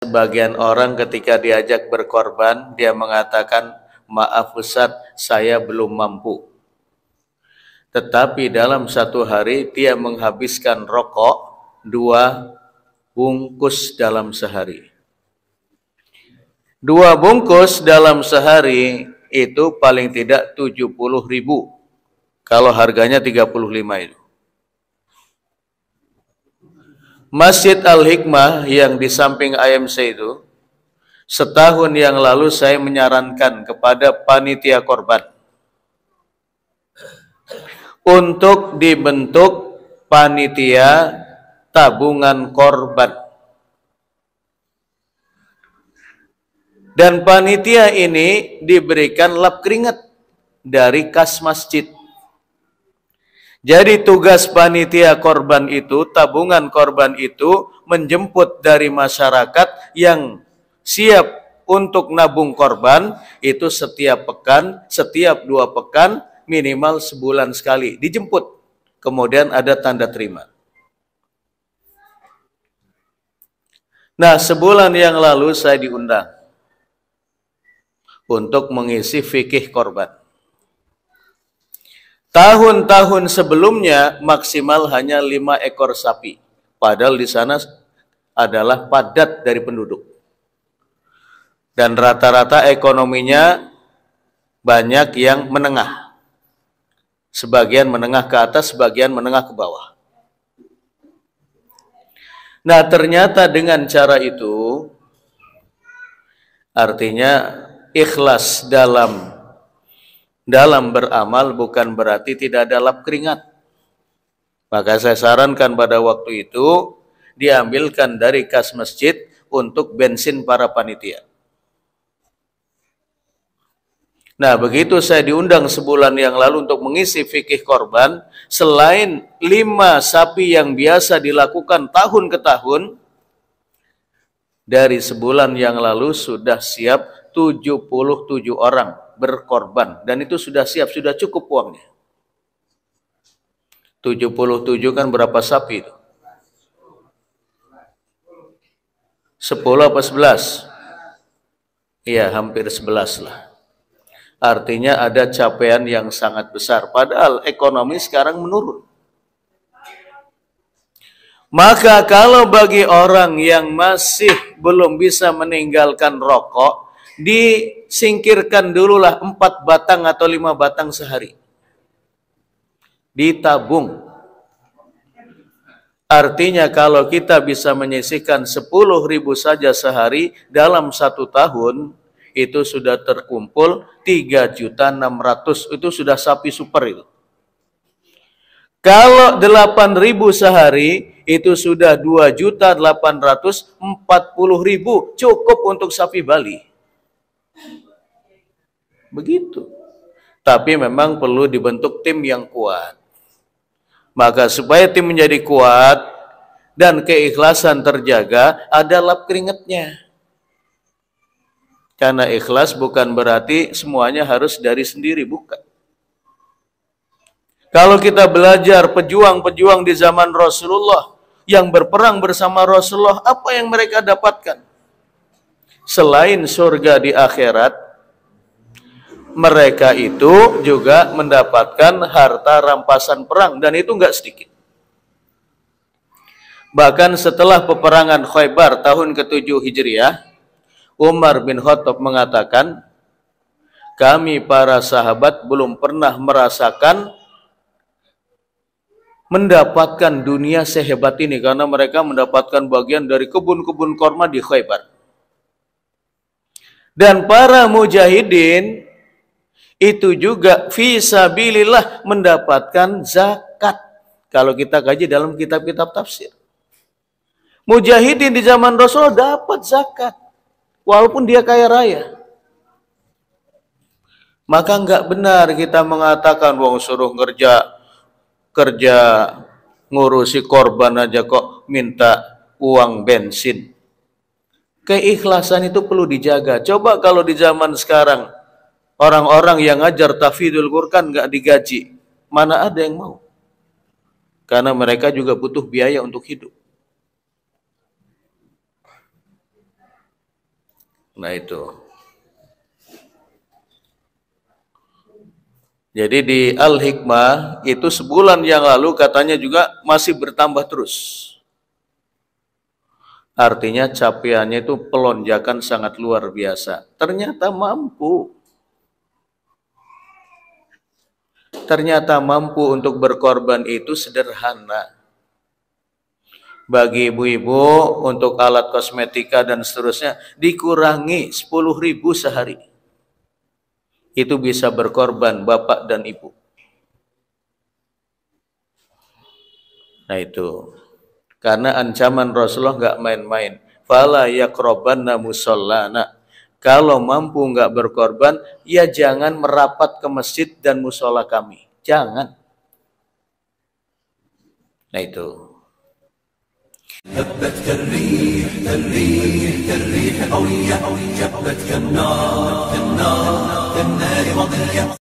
Sebagian orang ketika diajak berkorban, dia mengatakan, maaf Ustaz, saya belum mampu. Tetapi dalam satu hari dia menghabiskan rokok 2 bungkus dalam sehari. 2 bungkus dalam sehari itu paling tidak 70.000. Kalau harganya 35 itu. Masjid Al-Hikmah yang di samping IMC itu, setahun yang lalu saya menyarankan kepada panitia korban untuk dibentuk panitia tabungan korban. Dan panitia ini diberikan lap keringat dari kas masjid. Jadi tugas panitia korban itu, tabungan korban itu menjemput dari masyarakat yang siap untuk nabung korban itu setiap pekan, setiap 2 pekan, minimal sebulan sekali dijemput. Kemudian ada tanda terima. Nah, sebulan yang lalu saya diundang untuk mengisi fikih korban. Tahun-tahun sebelumnya maksimal hanya 5 ekor sapi. Padahal di sana adalah padat dari penduduk. Dan rata-rata ekonominya banyak yang menengah. Sebagian menengah ke atas, sebagian menengah ke bawah. Nah, ternyata dengan cara itu, artinya ikhlas dalam beramal bukan berarti tidak ada lap keringat. Maka saya sarankan pada waktu itu diambilkan dari kas masjid untuk bensin para panitia. Nah, begitu saya diundang sebulan yang lalu untuk mengisi fikih korban, selain 5 sapi yang biasa dilakukan tahun ke tahun, dari sebulan yang lalu sudah siap 77 orang berkorban, dan itu sudah siap, sudah cukup uangnya. 77 kan berapa sapi itu? 10 apa 11? Iya, hampir 11 lah. Artinya ada capaian yang sangat besar, padahal ekonomi sekarang menurun. Maka kalau bagi orang yang masih belum bisa meninggalkan rokok, disingkirkan dululah 4 batang atau 5 batang sehari. Ditabung. Artinya kalau kita bisa menyisihkan 10.000 saja sehari dalam 1 tahun, itu sudah terkumpul 3.600.000. Itu sudah sapi super itu. Kalau 8.000 sehari, itu sudah 2.840.000. Cukup untuk sapi Bali. Begitu. Tapi memang perlu dibentuk tim yang kuat. Maka supaya tim menjadi kuat dan keikhlasan terjaga, ada lap keringatnya. Karena ikhlas bukan berarti semuanya harus dari sendiri, bukan. Kalau kita belajar pejuang-pejuang di zaman Rasulullah yang berperang bersama Rasulullah, apa yang mereka dapatkan? Selain surga di akhirat, mereka itu juga mendapatkan harta rampasan perang, dan itu enggak sedikit. Bahkan setelah peperangan Khaybar tahun ke-7 Hijriah, Umar bin Khattab mengatakan, kami para sahabat belum pernah mendapatkan dunia sehebat ini, karena mereka mendapatkan bagian dari kebun-kebun korma di Khaybar. Dan para mujahidin itu juga fisabilillah mendapatkan zakat. Kalau kita kaji dalam kitab-kitab tafsir, mujahidin di zaman Rasul dapat zakat walaupun dia kaya raya. Maka enggak benar kita mengatakan wong suruh kerja ngurusi korban aja kok minta uang bensin. Keikhlasan itu perlu dijaga. Coba kalau di zaman sekarang orang-orang yang ngajar tahfidzul Quran nggak digaji, mana ada yang mau? Karena mereka juga butuh biaya untuk hidup. Nah itu. Jadi di Al-Hikmah itu sebulan yang lalu katanya juga masih bertambah terus. Artinya capaiannya itu pelonjakan sangat luar biasa. Ternyata mampu. Ternyata mampu untuk berkorban itu sederhana. Bagi ibu-ibu untuk alat kosmetika dan seterusnya dikurangi 10.000 sehari. Itu bisa berkorban bapak dan ibu. Nah itu. Karena ancaman Rasulullah nggak main-main. Fala yaqrabanna musallana. Kalau mampu nggak berkorban, ya jangan merapat ke masjid dan musola kami. Jangan. Nah itu. هبت كالريح كالريح كالريح قوية جبت كالنار كالنار كالنار مضية